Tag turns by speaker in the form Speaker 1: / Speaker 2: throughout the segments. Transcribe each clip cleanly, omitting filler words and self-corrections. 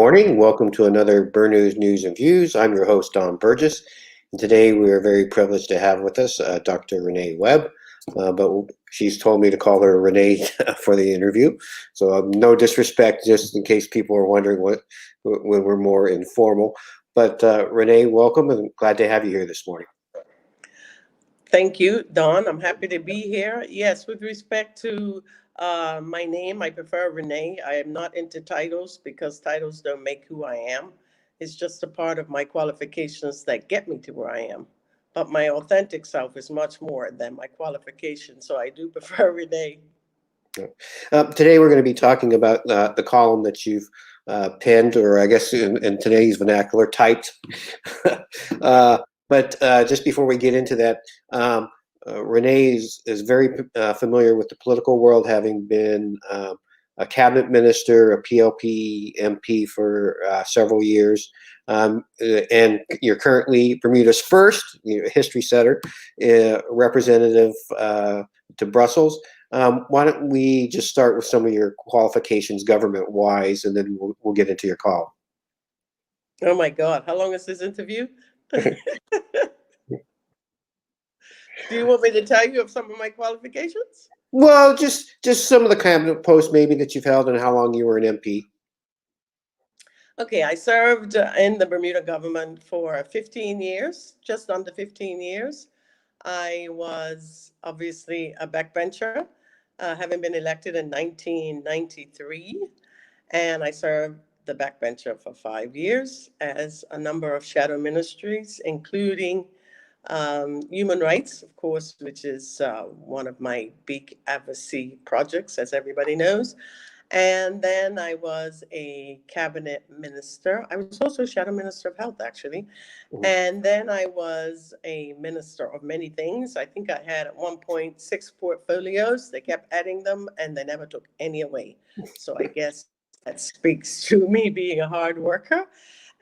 Speaker 1: morning. Welcome to another Burn News and Views. I'm your host, Don Burgess. And today we are very privileged to have with us Dr. Renee Webb, but she's told me to call her Renee for the interview. So no disrespect, just in case people are wondering when we're more informal. But Renee, welcome and glad to have you here this morning.
Speaker 2: Thank you, Don. I'm happy to be here. Yes, with respect to my name, I prefer Renee. I am not into titles because titles don't make who I am. It's just a part of my qualifications that get me to where I am. But my authentic self is much more than my qualifications, so I do prefer Renee.
Speaker 1: Today we're going to be talking about the column that you've penned, or I guess in today's vernacular, typed. But just before we get into that, Renee is very familiar with the political world, having been a cabinet minister, a PLP MP for several years. And you're currently Bermuda's first history setter representative to Brussels. Why don't we just start with some of your qualifications government-wise, and then we'll get into your call.
Speaker 2: Oh my God, how long is this interview? Do you want me to tell you of some of my qualifications?
Speaker 1: Well, just some of the cabinet posts maybe that you've held and how long you were an MP.
Speaker 2: Okay, I served in the Bermuda government for 15 years, just under 15 years. I was obviously a backbencher, having been elected in 1993, and I served the backbencher for 5 years as a number of shadow ministries, including human rights, of course, which is one of my big advocacy projects, as everybody knows. And then I was a cabinet minister. I was also shadow minister of health, actually. And then I was a minister of many things. I think I had at one point 6 portfolios. They kept adding them and they never took any away. So I guess that speaks to me being a hard worker.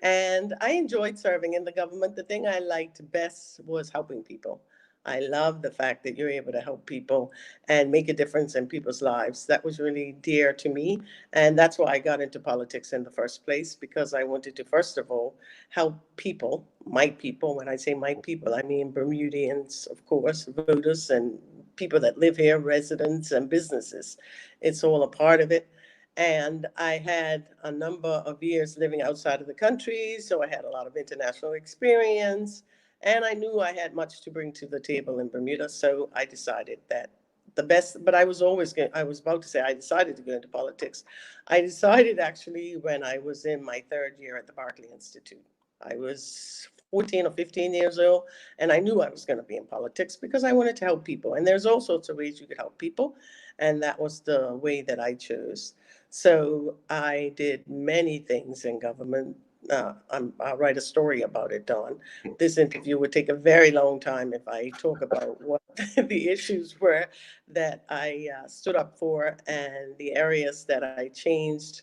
Speaker 2: And I enjoyed serving in the government. The thing I liked best was helping people. I love the fact that you're able to help people and make a difference in people's lives. That was really dear to me. And that's why I got into politics in the first place, because I wanted to, first of all, help people, my people. When I say my people, I mean Bermudians, of course, voters and people that live here, residents and businesses. It's all a part of it. And I had a number of years living outside of the country, so I had a lot of international experience. And I knew I had much to bring to the table in Bermuda, so I decided that the best, but I was about to say I decided to go into politics. I decided actually when I was in my 3rd year at the Berkeley Institute. I was 14 or 15 years old, and I knew I was going to be in politics because I wanted to help people. And there's all sorts of ways you could help people, and that was the way that I chose. So I did many things in government. I'll write a story about it, Don. This interview would take a very long time if I talk about what the issues were that I stood up for and the areas that I changed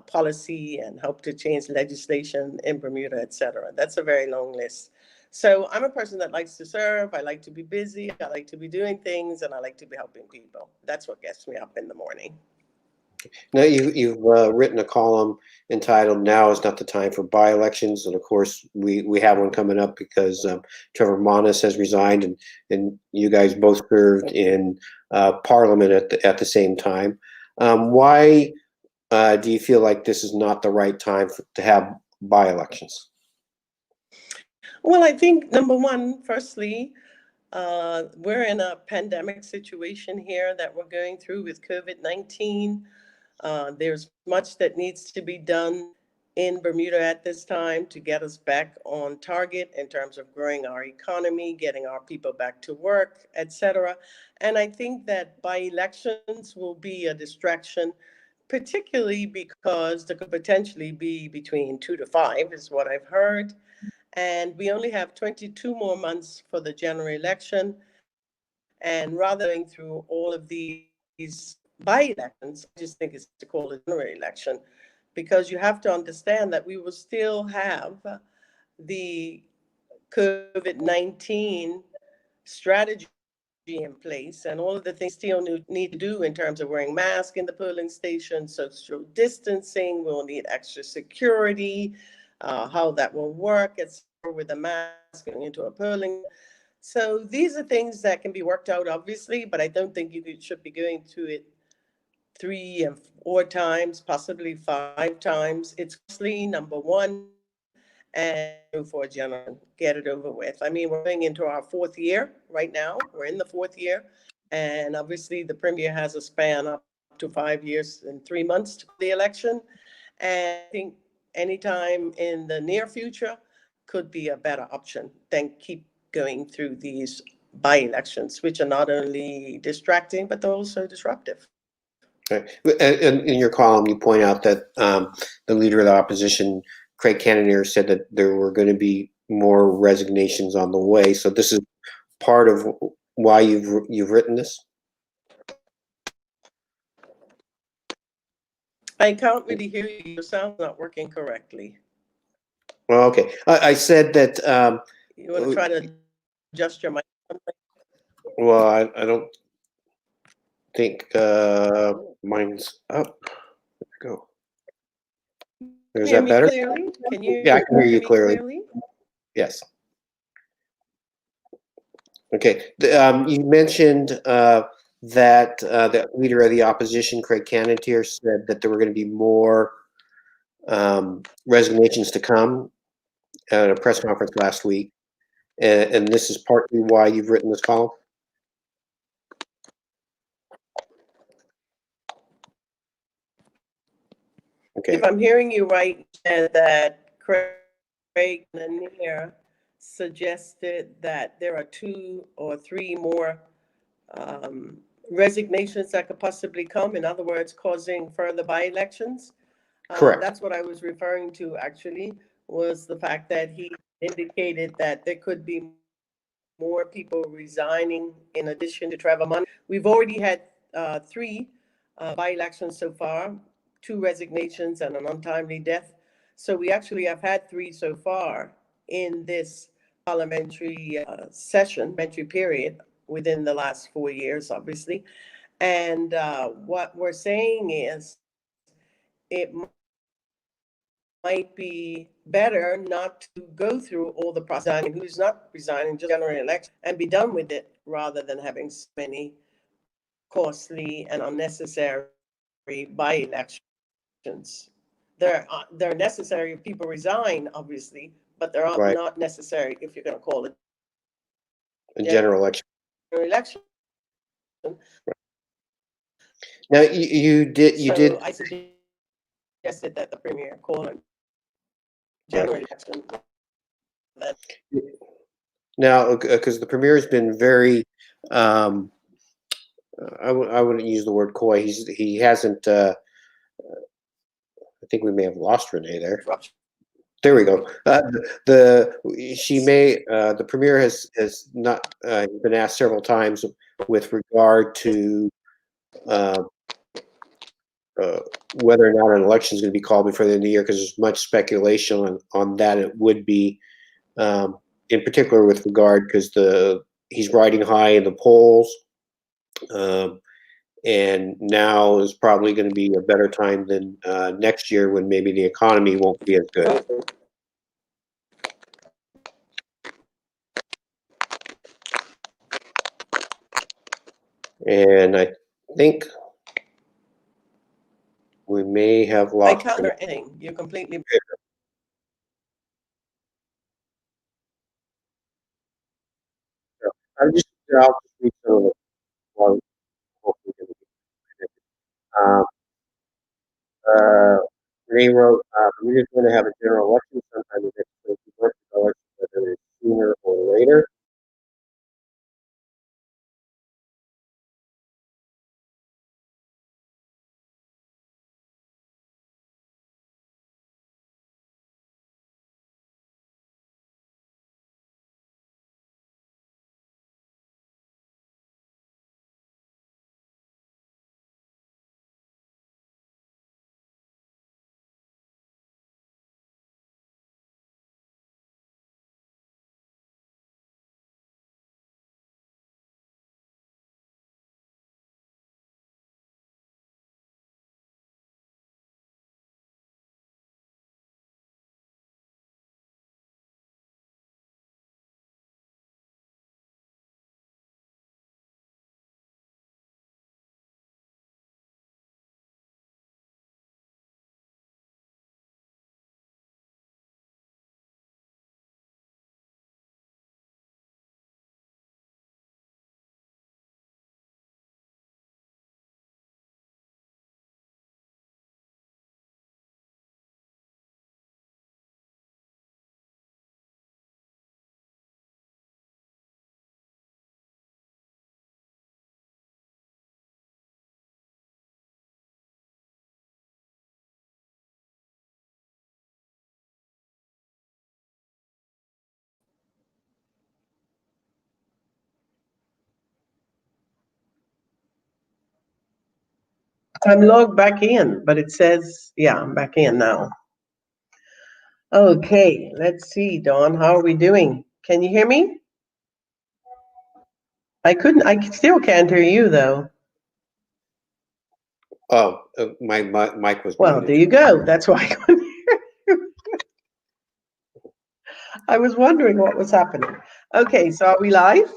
Speaker 2: policy and helped to change legislation in Bermuda, et cetera. That's a very long list. So I'm a person that likes to serve. I like to be busy. I like to be doing things, and I like to be helping people. That's what gets me up in the morning.
Speaker 1: Now, you've written a column entitled "Now is not the time for by-elections," and of course, we have one coming up because Trevor Monis has resigned, and you guys both served in Parliament at the same time. Why do you feel like this is not the right time to have by-elections?
Speaker 2: Well, I think number one, firstly, we're in a pandemic situation here that we're going through with COVID-19. There's much that needs to be done in Bermuda at this time to get us back on target in terms of growing our economy, getting our people back to work, et cetera. And I think that by elections will be a distraction, particularly because there could potentially be between 2 to 5, is what I've heard. And we only have 22 more months for the general election. And rather than going through all of these by-elections, I just think it's to call it a general election, because you have to understand that we will still have the COVID-19 strategy in place, and all of the things still need to do in terms of wearing masks in the polling station, social distancing. We'll need extra security, how that will work, etc., with the mask going into a polling. So these are things that can be worked out, obviously, but I don't think you should be going to it 3 and 4 times, possibly 5 times. It's costly, number one, and for a general, get it over with. I mean, we're going into our 4th year right now. We're in the 4th year, and obviously the premier has a span up to 5 years and 3 months to the election. And I think anytime in the near future could be a better option than keep going through these by-elections, which are not only distracting, but they're also disruptive.
Speaker 1: Okay. And in your column, you point out that the leader of the opposition, Craig Cannoneer, said that there were going to be more resignations on the way. So this is part of why you've written this.
Speaker 2: I can't really hear you. Your sound's not working correctly.
Speaker 1: Well, okay. I said that.
Speaker 2: You want to try to adjust your mic?
Speaker 1: Well, I don't think mine's up. There we go. Is
Speaker 2: Hear
Speaker 1: that
Speaker 2: me
Speaker 1: better?
Speaker 2: clearly? Can you
Speaker 1: Yeah, I can hear you
Speaker 2: me
Speaker 1: clearly. Yes. Okay. You mentioned that the leader of the opposition, Craig Cannoneer, said that there were going to be more resignations to come at a press conference last week, and this is partly why you've written this column. Okay.
Speaker 2: If I'm hearing you right, that Craig Lanier suggested that there are 2 or 3 more resignations that could possibly come, in other words, causing further by-elections.
Speaker 1: Correct.
Speaker 2: That's what I was referring to, actually, was the fact that he indicated that there could be more people resigning in addition to Trevor Munn. We've already had 3 by-elections so far, 2 resignations and an untimely death. So we actually have had 3 so far in this parliamentary session, parliamentary period, within the last 4 years, obviously. And what we're saying is it might be better not to go through all the process, and who's not resigning, just general election, and be done with it, rather than having so many costly and unnecessary by-elections. They're necessary if people resign, obviously, but they're
Speaker 1: Right.
Speaker 2: not necessary if you're going to call it
Speaker 1: A general election.
Speaker 2: election.
Speaker 1: Now you did
Speaker 2: I suggested that the premier call it general election.
Speaker 1: now because the premier has been very I wouldn't use the word coy. He hasn't. I think we may have lost Renee there. There we go. The premier has not been asked several times with regard to whether or not an election is going to be called before the end of the year, because there's much speculation on that. It would be, in particular with regard, because he's riding high in the polls. And now is probably going to be a better time than next year, when maybe the economy won't be as good. And I think we may have
Speaker 2: I
Speaker 1: lost.
Speaker 2: can't hear anything. You're completely.
Speaker 1: I'll just read some of it while hopefully we can get connected. Renee wrote, "We're just going to have a general election sometime in the next 20 months, whether it's sooner or later."
Speaker 2: I'm logged back in, but it says, yeah, I'm back in now. Okay, let's see, Dawn, how are we doing? Can you hear me? I still can't hear you though.
Speaker 1: Oh, my mic was
Speaker 2: Well, there
Speaker 1: muted.
Speaker 2: you go. That's why I couldn't hear you. I was wondering what was happening. Okay, so are we live?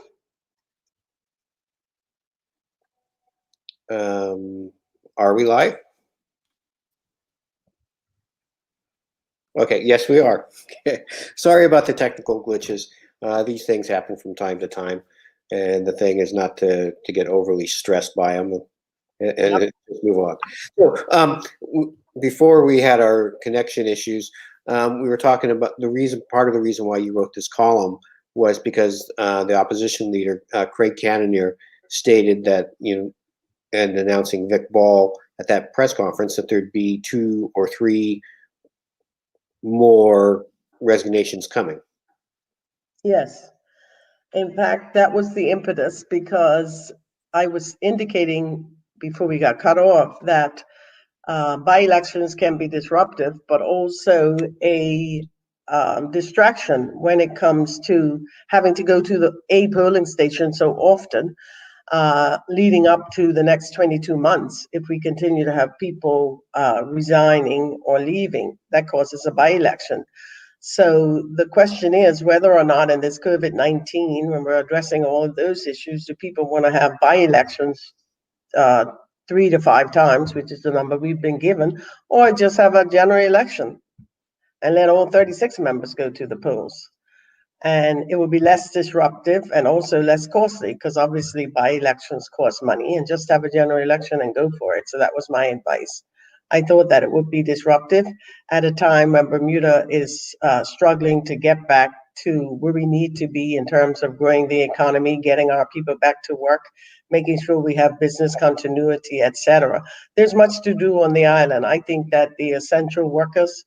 Speaker 1: Are we live? Okay, yes, we are. Okay. Sorry about the technical glitches. These things happen from time to time, and the thing is not to get overly stressed by them and
Speaker 2: Yep.
Speaker 1: just move on. So, before we had our connection issues, we were talking about the reason. Part of the reason why you wrote this column was because the opposition leader, Craig Cannonier, stated that and announcing Vic Ball at that press conference that there'd be 2 or 3 more resignations coming.
Speaker 2: Yes. In fact, that was the impetus because I was indicating before we got cut off that by-elections can be disruptive, but also a distraction when it comes to having to go to a polling station so often, leading up to the next 22 months. If we continue to have people resigning or leaving, that causes a by-election. So the question is whether or not in this COVID-19, when we're addressing all of those issues, do people want to have by-elections uh, 3 to 5 times, which is the number we've been given, or just have a general election and let all 36 members go to the polls? And it would be less disruptive and also less costly because obviously by elections cost money, and just have a general election and go for it. So that was my advice. I thought that it would be disruptive at a time when Bermuda is struggling to get back to where we need to be in terms of growing the economy, getting our people back to work, making sure we have business continuity, etc. There's much to do on the island. I think that the essential workers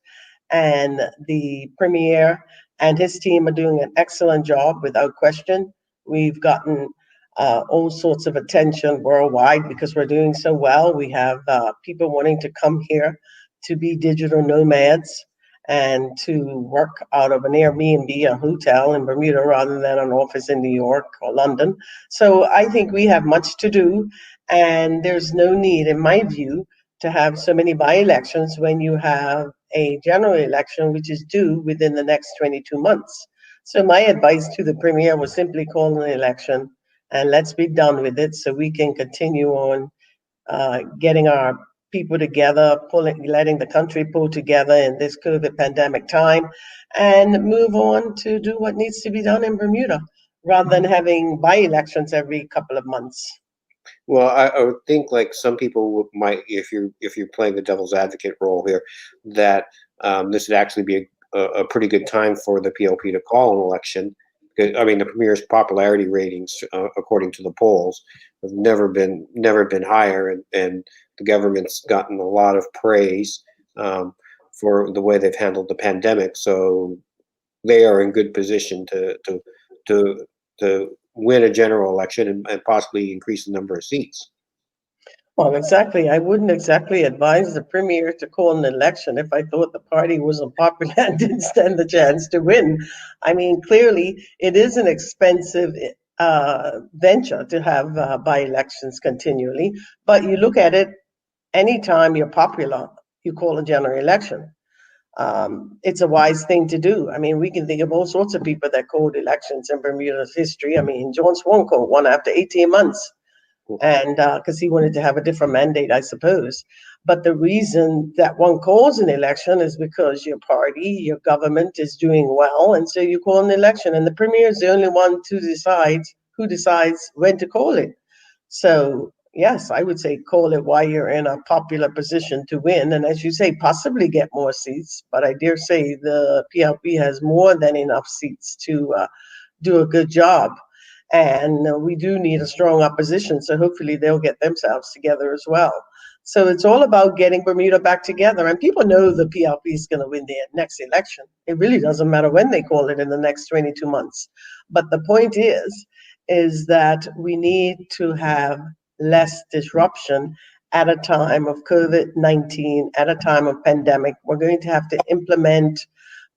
Speaker 2: and the premier and his team are doing an excellent job without question. We've gotten all sorts of attention worldwide because we're doing so well. We have people wanting to come here to be digital nomads and to work out of an Airbnb, a hotel in Bermuda, rather than an office in New York or London. So I think we have much to do, and there's no need, in my view, to have so many by-elections when you have a general election which is due within the next 22 months. So my advice to the premier was simply call an election and let's be done with it so we can continue on getting our people together, letting the country pull together in this COVID pandemic time, and move on to do what needs to be done in Bermuda rather than having by-elections every couple of months.
Speaker 1: Well, I would think like some people might, if you're playing the devil's advocate role here, that this would actually be a pretty good time for the PLP to call an election. Because, I mean, the premier's popularity ratings, according to the polls, have never been higher, and the government's gotten a lot of praise for the way they've handled the pandemic. So they are in good position to to win a general election and possibly increase the number of seats.
Speaker 2: Well, exactly. I wouldn't exactly advise the premier to call an election if I thought the party was unpopular and didn't stand the chance to win. I mean, clearly, it is an expensive venture to have by-elections continually. But you look at it, anytime you're popular, you call a general election. It's a wise thing to do. I mean, we can think of all sorts of people that called elections in Bermuda's history. I mean, John Swanko won after 18 months and because he wanted to have a different mandate, I suppose. But the reason that one calls an election is because your party, your government is doing well, and so you call an election. And the premier is the only one to decide who decides when to call it. So yes, I would say call it while you're in a popular position to win, and as you say, possibly get more seats. But I dare say the PLP has more than enough seats to do a good job. And we do need a strong opposition, so hopefully they'll get themselves together as well. So it's all about getting Bermuda back together. And people know the PLP is going to win the next election. It really doesn't matter when they call it in the next 22 months. But the point is that we need to have less disruption at a time of COVID-19, at a time of pandemic. We're going to have to implement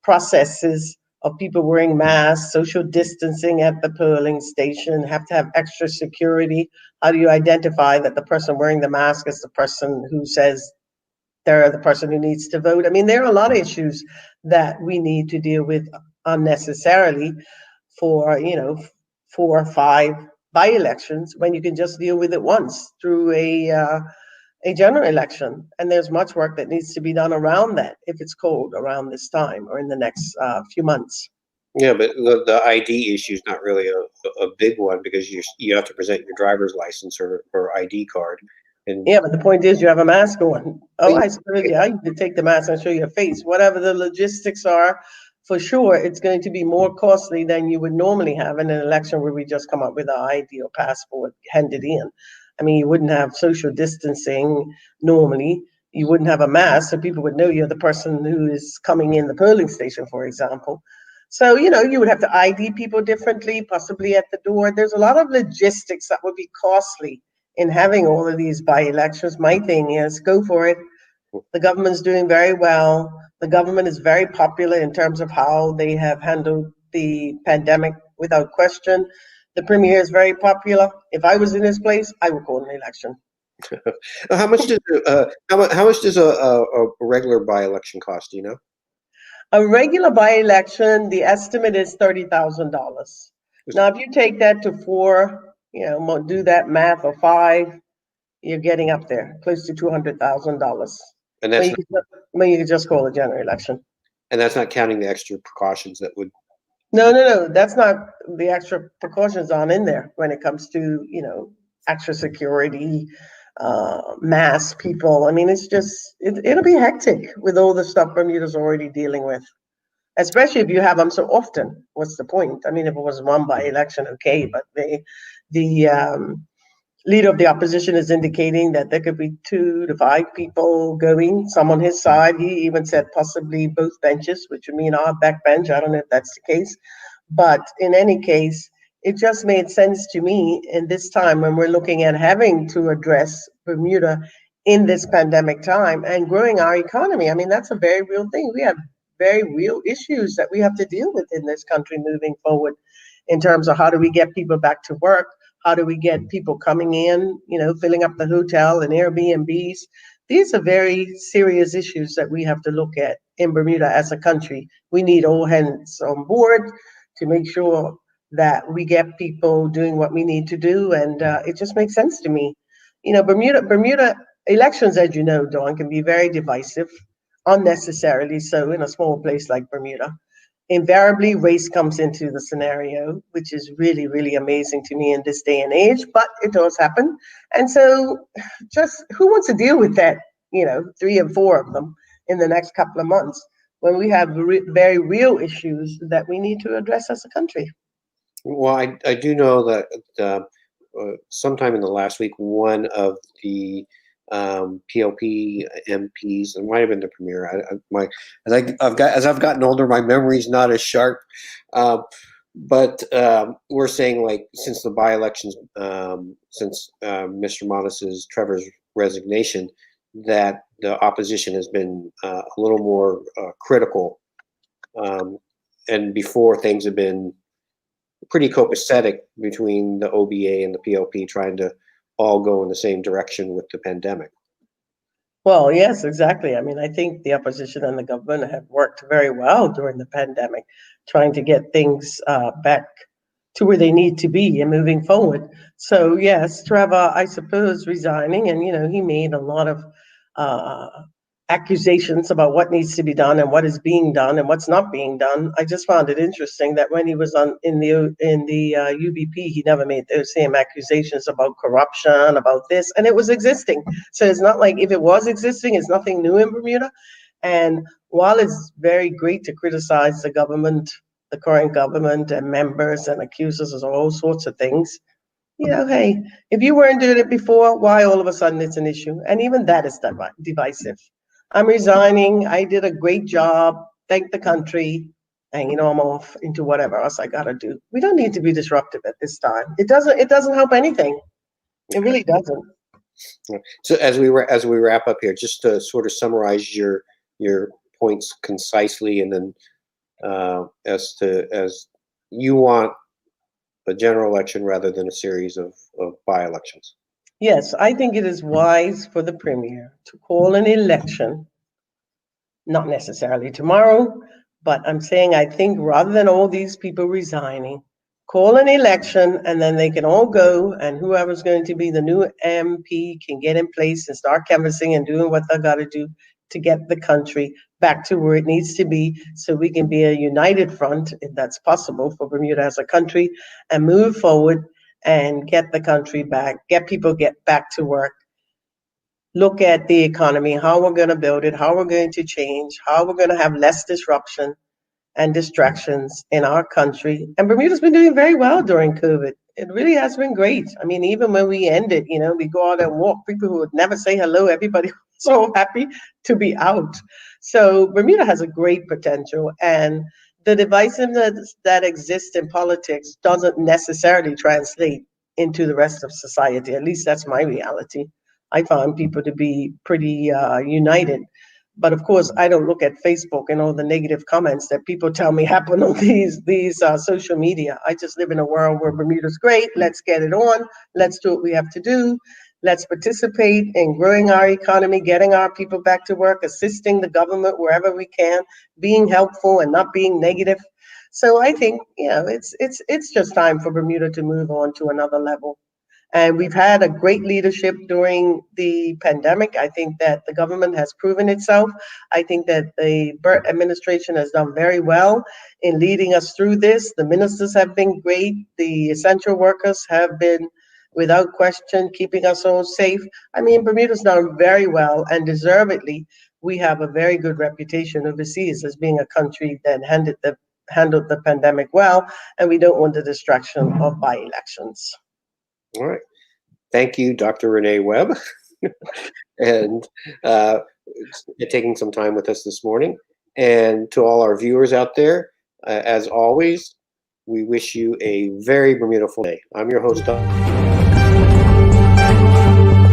Speaker 2: processes of people wearing masks, social distancing at the polling station, have to have extra security. How do you identify that the person wearing the mask is the person who says they're the person who needs to vote? I mean, there are a lot of issues that we need to deal with unnecessarily for, 4 or 5 by-elections when you can just deal with it once through a general election. And there's much work that needs to be done around that if it's cold around this time or in the next few months.
Speaker 1: Yeah, but the ID issue is not really a big one because you have to present your driver's license or ID card. And
Speaker 2: Yeah, but the point is you have a mask on. Oh,
Speaker 1: but
Speaker 2: I suppose, yeah, you could take the mask and show your face. Whatever the logistics are, for sure, it's going to be more costly than you would normally have in an election where we just come up with an ID or passport handed in. I mean, you wouldn't have social distancing normally. You wouldn't have a mask, so people would know you're the person who is coming in the polling station, for example. So, you would have to ID people differently, possibly at the door. There's a lot of logistics that would be costly in having all of these by-elections. My thing is go for it. The government's doing very well. The government is very popular in terms of how they have handled the pandemic without question. The premier is very popular. If I was in his place, I would call an election.
Speaker 1: how much does a regular by-election cost? Do you know?
Speaker 2: A regular by-election, the estimate is $30,000. Now, if you take that to 4, do that math, or 5, you're getting up there, close to $200,000.
Speaker 1: And
Speaker 2: When
Speaker 1: that's
Speaker 2: you could, when you could just call a general election.
Speaker 1: not counting the extra precautions that would.
Speaker 2: No. That's not the extra precautions on in there when it comes to, extra security, mass people. I mean, it's just, it'll be hectic with all the stuff Bermuda's already dealing with, especially if you have them so often. What's the point? I mean, if it was one by election, okay, but the leader of the opposition is indicating that there could be 2 to 5 people going, some on his side. He even said possibly both benches, which would mean our back bench. I don't know if that's the case. But in any case, it just made sense to me in this time when we're looking at having to address Bermuda in this pandemic time and growing our economy. I mean, that's a very real thing. We have very real issues that we have to deal with in this country moving forward in terms of how do we get people back to work? How do we get people coming in, filling up the hotel and Airbnbs? These are very serious issues that we have to look at in Bermuda as a country. We need all hands on board to make sure that we get people doing what we need to do. And it just makes sense to me. Bermuda elections, as you know, Dawn, can be very divisive, unnecessarily so in a small place like Bermuda. Invariably, race comes into the scenario, which is really, really amazing to me in this day and age, but it does happen. And so, just who wants to deal with that, 3 and 4 of them in the next couple of months when we have very real issues that we need to address as a country?
Speaker 1: Well, I do know that sometime in the last week, one of the PLP MPs, it might have been the premier. I've gotten older, my memory's not as sharp. But we're saying, like, since the by-elections, since Mr. Trevor's resignation, that the opposition has been a little more critical. And before, things have been pretty copacetic between the OBA and the PLP, trying to all go in the same direction with the pandemic.
Speaker 2: Well, yes, exactly. I mean, I think the opposition and the government have worked very well during the pandemic, trying to get things back to where they need to be and moving forward. So yes, Trevor, I suppose, resigning, and he made a lot of uh, accusations about what needs to be done and what is being done and what's not being done. I just found it interesting that when he was in the UBP, he never made those same accusations about corruption, about this, and it was existing. So it's not like if it was existing, it's nothing new in Bermuda. And while it's very great to criticize the government, the current government and members, and accuse us of all sorts of things, hey, if you weren't doing it before, why all of a sudden it's an issue? And even that is divisive. I'm resigning. I did a great job. Thank the country. And I'm off into whatever else I gotta do. We don't need to be disruptive at this time. It doesn't help anything. It really doesn't.
Speaker 1: So as we wrap up here, just to sort of summarize your points concisely, and then as you want a general election rather than a series of by-elections.
Speaker 2: Yes, I think it is wise for the premier to call an election, not necessarily tomorrow, but I'm saying I think rather than all these people resigning, call an election and then they can all go and whoever's going to be the new MP can get in place and start canvassing and doing what they got to do to get the country back to where it needs to be so we can be a united front, if that's possible, for Bermuda as a country and move forward and get the country back, get people get back to work, look at the economy, how we're going to build it, how we're going to change, how we're going to have less disruption and distractions in our country. And Bermuda's been doing very well during COVID. It really has been great. I mean, even when we ended, we go out and walk, people who would never say hello, everybody was so happy to be out. So Bermuda has a great potential. And the divisiveness that exists in politics doesn't necessarily translate into the rest of society. At least that's my reality. I found people to be pretty united. But of course, I don't look at Facebook and all the negative comments that people tell me happen on these social media. I just live in a world where Bermuda's great. Let's get it on. Let's do what we have to do. Let's participate in growing our economy, getting our people back to work, assisting the government wherever we can, being helpful and not being negative. So I think it's just time for Bermuda to move on to another level. And we've had a great leadership during the pandemic. I think that the government has proven itself. I think that the Burt administration has done very well in leading us through this. The ministers have been great. The essential workers have been, without question, keeping us all safe. I mean, Bermuda's done very well, and deservedly, we have a very good reputation overseas as being a country that handled the pandemic well, and we don't want the distraction of by-elections.
Speaker 1: All right. Thank you, Dr. Renee Webb, and taking some time with us this morning. And to all our viewers out there, as always, we wish you a very Bermuda day. I'm your host, Dr.